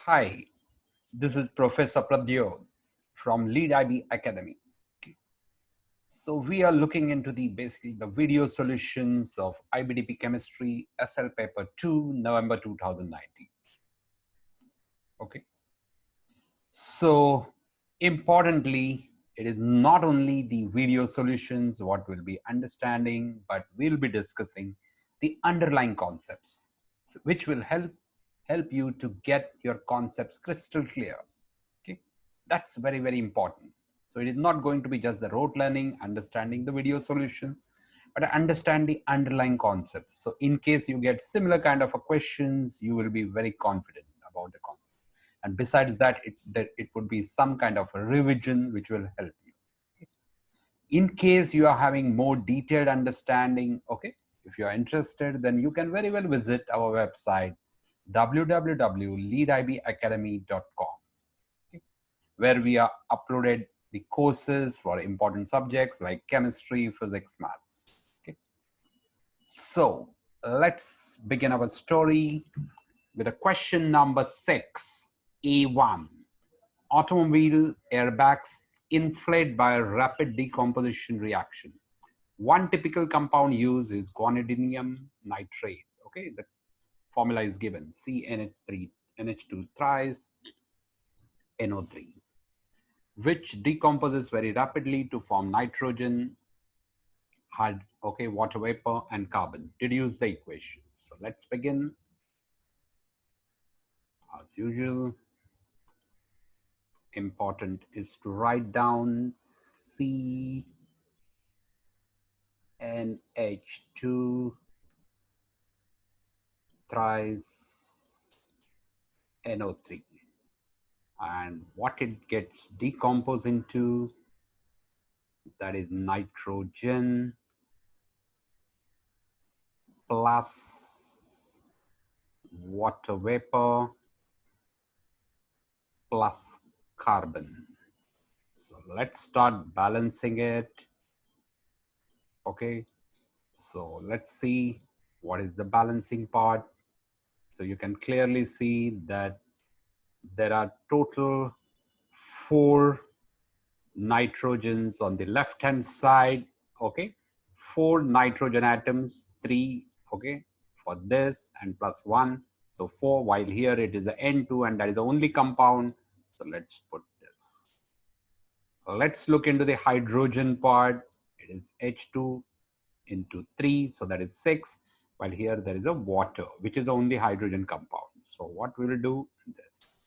Hi, this is Professor Pradyot from Leadib Academy. So we are looking into basically the video solutions of IBDP Chemistry SL Paper 2, November 2019. Okay. So importantly, it is not only the video solutions what we'll be understanding, but we'll be discussing the underlying concepts, which will help you to get your concepts crystal clear. Okay, that's very, very important. So it is not going to be just the rote learning, understanding the video solution, but understand the underlying concepts. So in case you get similar kind of a questions, you will be very confident about the concept. And besides that, it would be some kind of a revision which will help you. Okay? In case you are having more detailed understanding, okay, if you are interested, then you can very well visit our website www.leadibacademy.com, where we are uploaded the courses for important subjects like chemistry, physics, maths. Okay. So let's begin our story with a question number 6, A1. Automobile airbags inflate by a rapid decomposition reaction. One typical compound used is guanidinium nitrate. Okay, the formula is given: CnH3 NH2 thrice NO3, which decomposes very rapidly to form nitrogen, water vapor, and carbon. Deduce the equation. So let's begin. As usual, important is to write down CnH2 thrice NO3, and what it gets decomposed into, that is nitrogen plus water vapor plus carbon. So let's start balancing it. Okay, so let's see what is the balancing part. So you can clearly see that there are total 4 nitrogens on the left hand side. Okay, 4 nitrogen atoms, 3, okay, for this, and plus 1, so 4, while here it is the N2 and that is the only compound. So let's put this. So let's look into the hydrogen part. It is H2 into 3, so that is 6, while here there is a water, which is the only hydrogen compound. So what we will do this.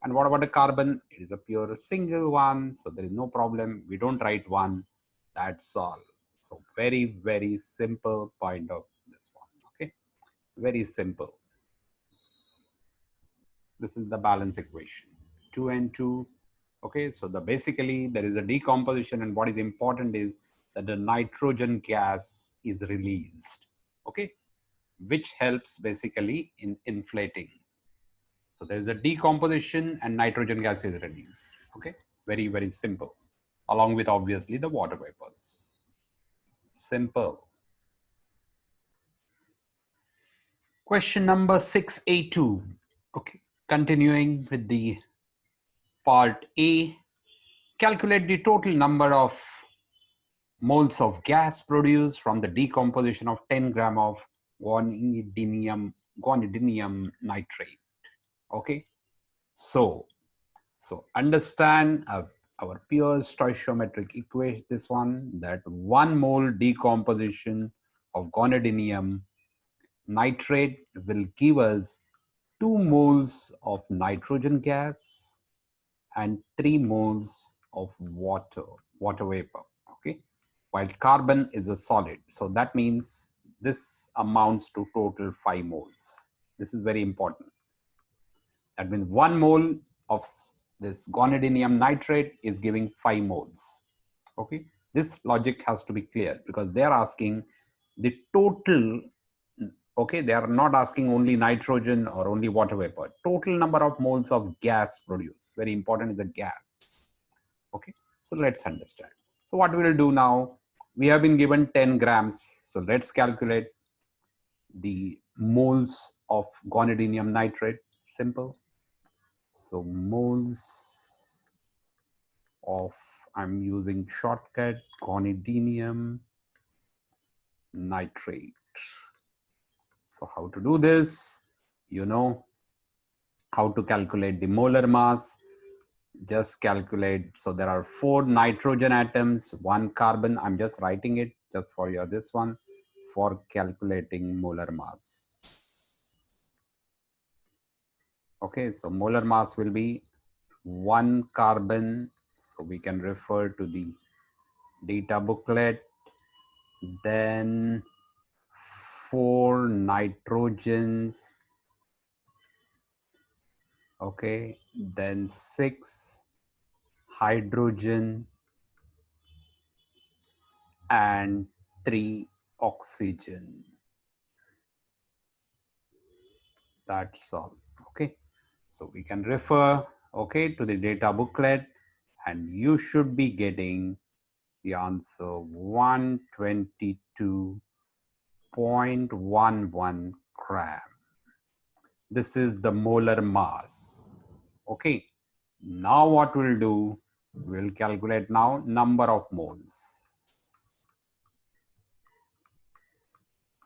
And what about the carbon? It is a pure single one, so there is no problem. We don't write 1. That's all. So very, very simple point of this one. Okay, very simple. This is the balance equation, 2 and 2. Okay, so basically there is a decomposition, and what is important is that the nitrogen gas is released, okay, which helps basically in inflating. So there is a decomposition and nitrogen gas is released. Okay, very, very simple, along with obviously the water vapors. Simple. Question number 6A2. Okay, continuing with the part A. Calculate the total number of moles of gas produced from the decomposition of 10 gram of guanidinium nitrate. Okay, so understand our pure stoichiometric equation, this one, that 1 mole decomposition of guanidinium nitrate will give us 2 moles of nitrogen gas and 3 moles of water vapor. Okay, while carbon is a solid, so that means this amounts to total 5 moles. This is very important. That means 1 mole of this guanidinium nitrate is giving 5 moles. Okay, this logic has to be clear because they are asking the total. Okay, they are not asking only nitrogen or only water vapor. Total number of moles of gas produced. Very important is the gas. Okay, so let's understand. So what we will do now, we have been given 10 grams. So let's calculate the moles of guanidinium nitrate. Simple. So moles of, I'm using shortcut, gonidinium nitrate. So how to do this? You know how to calculate the molar mass. Just calculate. So there are 4 nitrogen atoms, 1 carbon. I'm just writing it just for your this one for calculating molar mass. Okay, so molar mass will be 1 carbon. So we can refer to the data booklet. Then 4 nitrogens. Okay, then 6 hydrogen and 3 oxygen. That's all. Okay, so we can refer, okay, to the data booklet, and you should be getting the answer 122.11 gram. This is the molar mass. Okay, now what we'll do, we'll calculate now number of moles.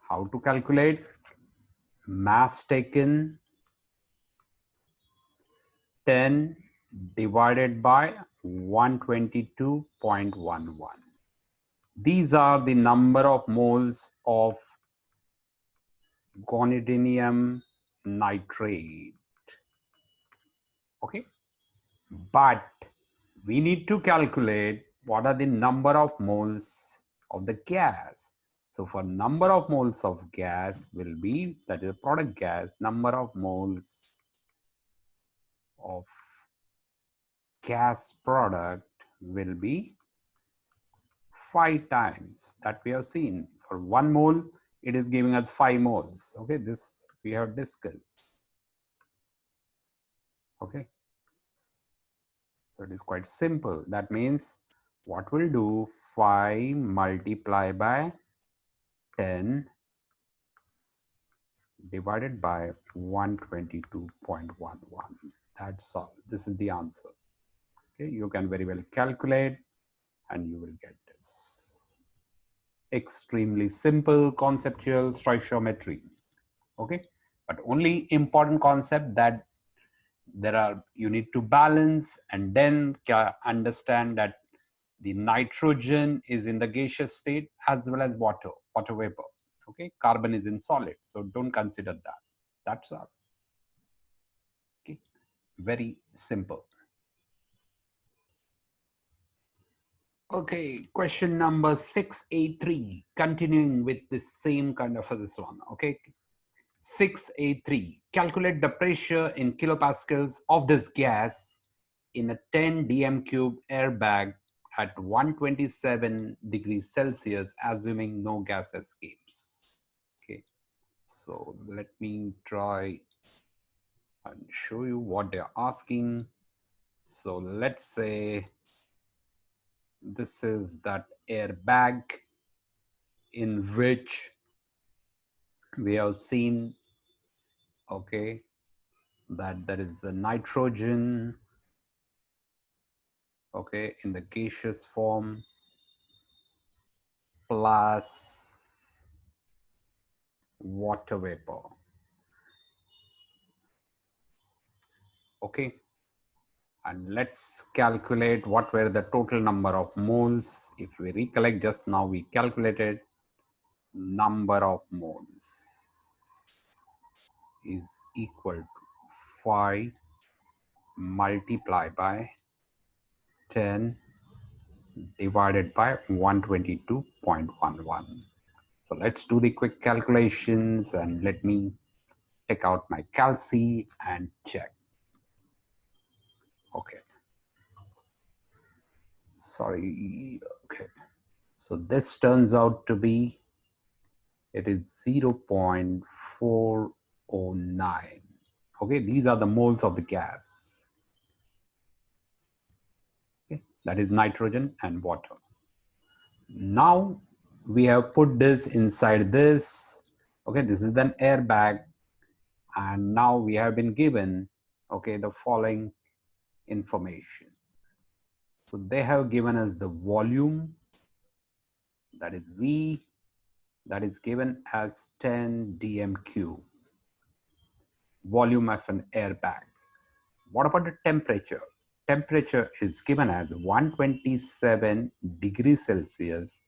How to calculate? Mass taken 10 divided by 122.11. These are the number of moles of gonidinium nitrate. Okay, but we need to calculate what are the number of moles of the gas. So for number of moles of gas will be, that is product gas, number of moles of gas product will be 5 times that we have seen. For 1 mole, it is giving us 5 moles. Okay, this we have discussed. Okay, so it is quite simple. That means what we'll do, 5 multiplied by 10 divided by 122.11. That's all. This is the answer. Okay, you can very well calculate and you will get this. Extremely simple conceptual stoichiometry. Okay, but only important concept that there are, you need to balance and then understand that the nitrogen is in the gaseous state as well as water vapor. Okay, carbon is in solid, so don't consider that. That's all. Okay, very simple. Okay, question number 683, continuing with the same kind of this one. Okay, 683, calculate the pressure in kilopascals of this gas in a 10 dm cube airbag at 127 degrees Celsius, assuming no gas escapes. Okay, so let me try and show you what they're asking. So let's say this is that airbag in which we have seen, okay, that there is a nitrogen, okay, in the gaseous form plus water vapor. Okay, and let's calculate what were the total number of moles. If we recollect, just now we calculated number of moles is equal to 5 multiplied by 10 divided by 122.11. So let's do the quick calculations and let me take out my calci and check. Okay. Sorry. Okay. So this turns out to be, it is 0.409. Okay, these are the moles of the gas. Okay, that is nitrogen and water. Now we have put this inside this. Okay, this is an airbag, and now we have been given okay, the following information. So they have given us the volume, that is V, that is given as 10 dm³, volume of an air bag. What about the temperature? Temperature is given as 127 degrees Celsius,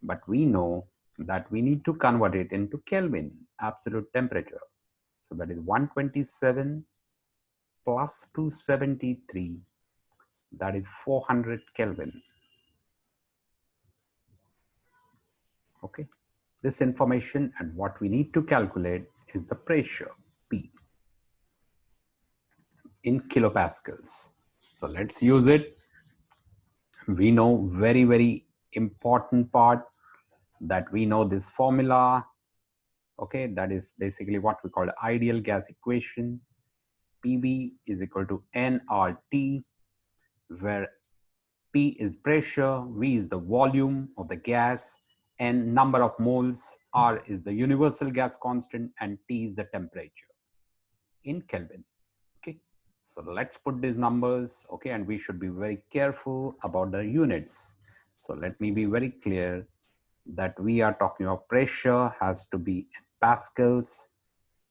but we know that we need to convert it into Kelvin, absolute temperature. So that is 127 plus 273, that is 400 Kelvin. Okay, this information, and what we need to calculate is the pressure, P, in kilopascals. So let's use it. We know very important part, that we know this formula. Okay, that is basically what we call the ideal gas equation. PV is equal to nRT, where P is pressure, V is the volume of the gas, N number of moles, R is the universal gas constant, and T is the temperature in Kelvin. Okay, so let's put these numbers, okay, and we should be very careful about the units. So let me be very clear that we are talking about pressure has to be in pascals,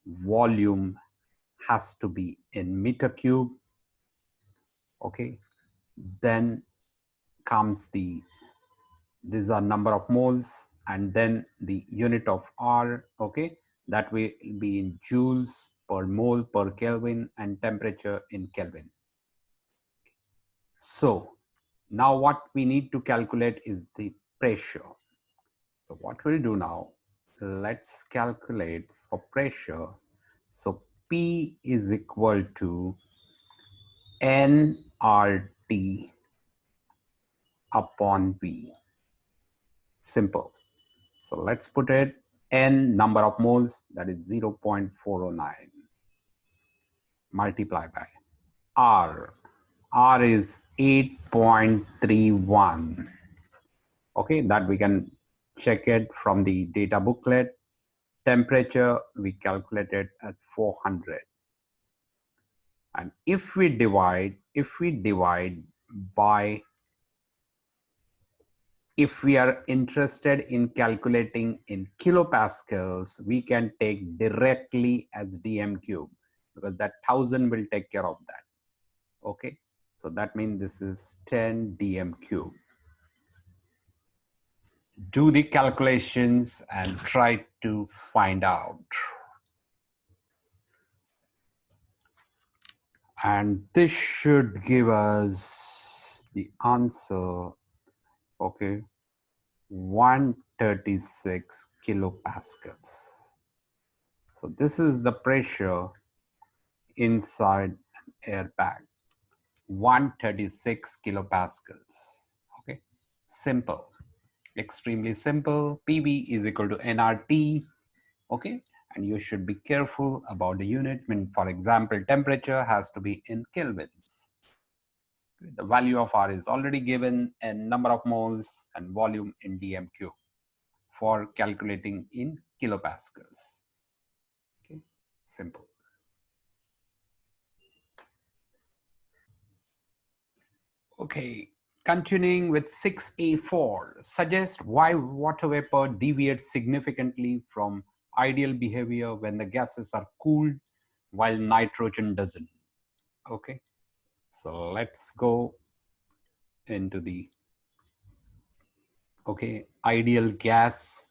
volume has to be in meter cube, okay, then comes these are number of moles, and then the unit of R, okay, that will be in joules per mole per Kelvin, and temperature in Kelvin. So now what we need to calculate is the pressure. So what we'll do now, let's calculate for pressure. So P is equal to nRT upon V. Simple. So let's put it N number of moles, that is 0.409, multiplied by R. R is 8.31. Okay, that we can check it from the data booklet. Temperature we calculated at 400. And if we divide by, if we are interested in calculating in kilopascals, we can take directly as dm³, because that 1000 will take care of that. Okay, so that means this is 10 dm³. Do the calculations and try to find out. And this should give us the answer, okay, 136 kilopascals. So this is the pressure inside an air bag, 136 kilopascals. Okay, simple, extremely simple. PV is equal to nRT. Okay, and you should be careful about the units. I mean, for example, temperature has to be in kelvins. The value of R is already given, and number of moles and volume in dm³, for calculating in kilopascals. Okay, simple. Okay, continuing with 6A4, suggest why water vapor deviates significantly from ideal behavior when the gases are cooled while nitrogen doesn't. Okay, so let's go into the, okay, ideal gas.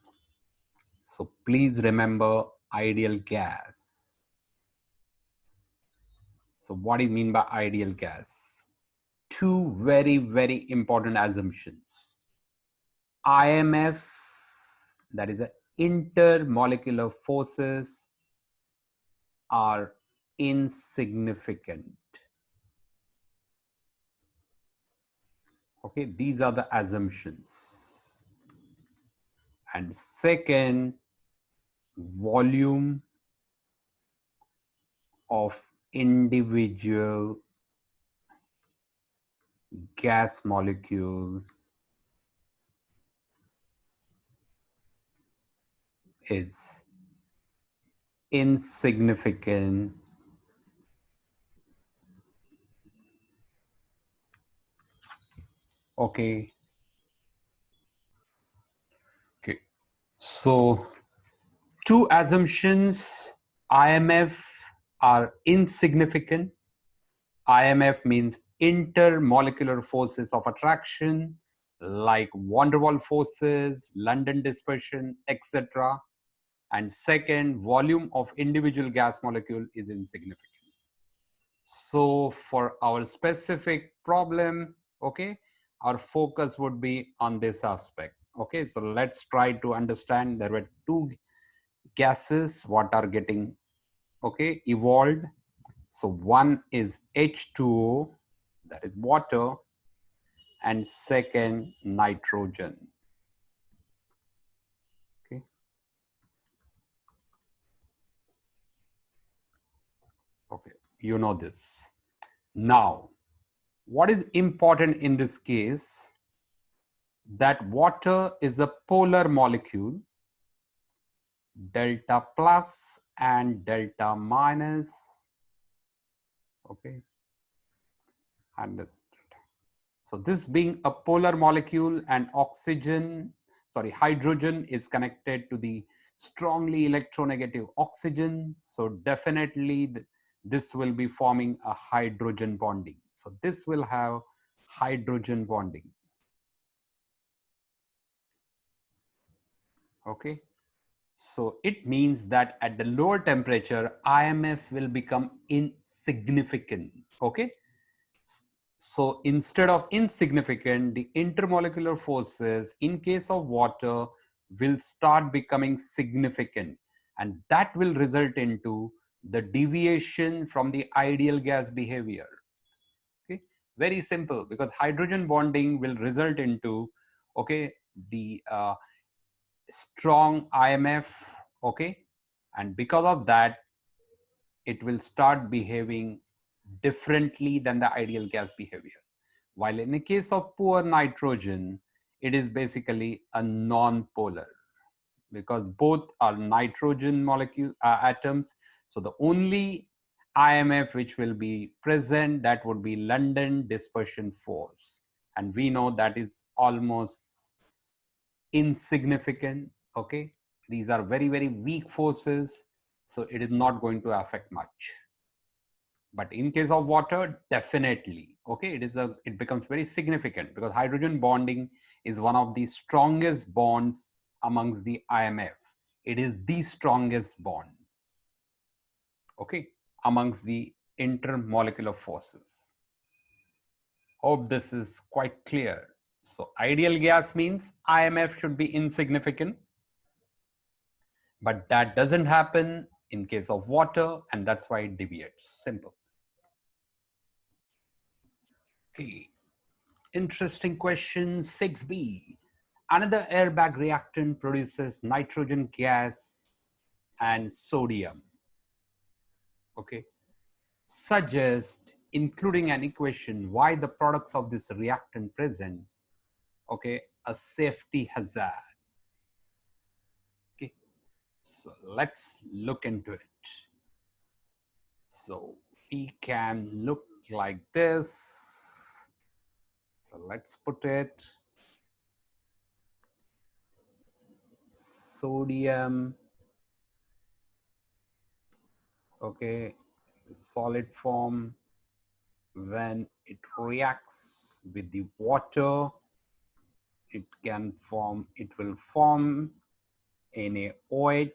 So please remember ideal gas. So what do you mean by ideal gas? Two very important assumptions. IMF, that is the intermolecular forces, are insignificant. Okay, these are the assumptions. And second, volume of individual gas molecule is insignificant Okay. Okay. So two assumptions, IMF are insignificant. IMF means intermolecular forces of attraction like van der Waals forces, London dispersion, etc. And second, volume of individual gas molecule is insignificant. So for our specific problem, okay, our focus would be on this aspect. Okay, so let's try to understand. There were two gases what are getting, okay, evolved. So one is H2O, that is water, and second nitrogen. Okay. Okay, you know this. Now, what is important in this case, that water is a polar molecule, delta plus and delta minus. Okay, understood. So this being a polar molecule, and hydrogen is connected to the strongly electronegative oxygen. So definitely this will be forming a hydrogen bonding. So this will have hydrogen bonding. Okay. So it means that at the lower temperature, IMF will become insignificant. Okay. So instead of insignificant, the intermolecular forces in case of water will start becoming significant, and that will result into the deviation from the ideal gas behavior. Okay, very simple, because hydrogen bonding will result into, okay, the strong IMF. Okay, and because of that, it will start behaving differently than the ideal gas behavior. While in the case of poor nitrogen, it is basically a non-polar, because both are nitrogen molecule atoms. So the only IMF which will be present, that would be London dispersion force. And we know that is almost insignificant. Okay, these are very, very weak forces. So it is not going to affect much. But in case of water, definitely, okay, it becomes very significant, because hydrogen bonding is one of the strongest bonds amongst the IMF. It is the strongest bond, okay, amongst the intermolecular forces. Hope this is quite clear. So ideal gas means IMF should be insignificant, but that doesn't happen in case of water, and that's why it deviates. Simple. Okay. Interesting question 6b. Another airbag reactant produces nitrogen gas and sodium. Okay. Suggest, including an equation, why the products of this reactant present, okay, a safety hazard. Okay. So let's look into it. So we can look like this. So let's put it. Sodium, okay, solid form. When it reacts with the water, it will form NaOH.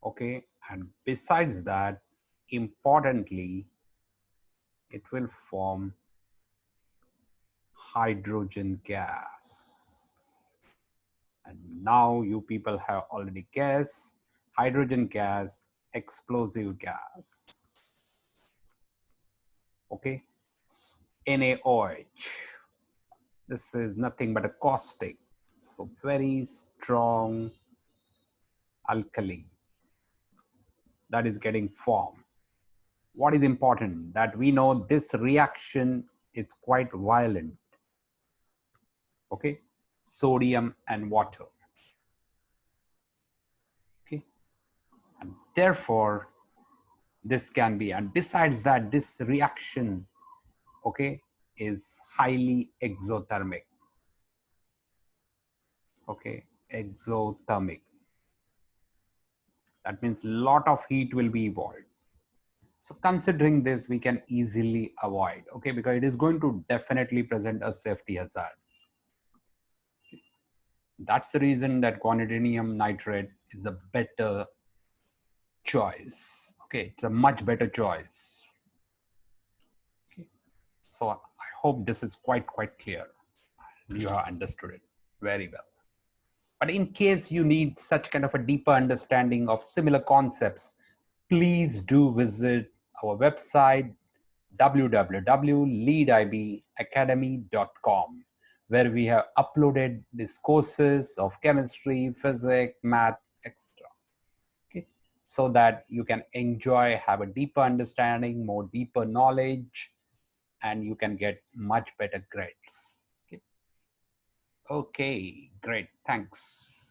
Okay, and besides that, importantly, it will form hydrogen gas. And now you people have already guessed, hydrogen gas, explosive gas. Okay, NaOH. This is nothing but a caustic, so very strong alkali that is getting formed. What is important, that we know this reaction is quite violent. Okay, sodium and water. Okay, and therefore this can be, and besides that, this reaction, okay, is highly exothermic. Okay, exothermic. That means a lot of heat will be evolved. So considering this, we can easily avoid, okay, because it is going to definitely present a safety hazard. That's the reason that guanidinium nitrate is a better choice. Okay, it's a much better choice. Okay. So I hope this is quite clear. You have understood it very well. But in case you need such kind of a deeper understanding of similar concepts, please do visit our website www.leadibacademy.com, where we have uploaded these courses of chemistry, physics, math, etc. Okay, so that you can enjoy, have a deeper understanding, more deeper knowledge, and you can get much better grades. Okay, great, thanks.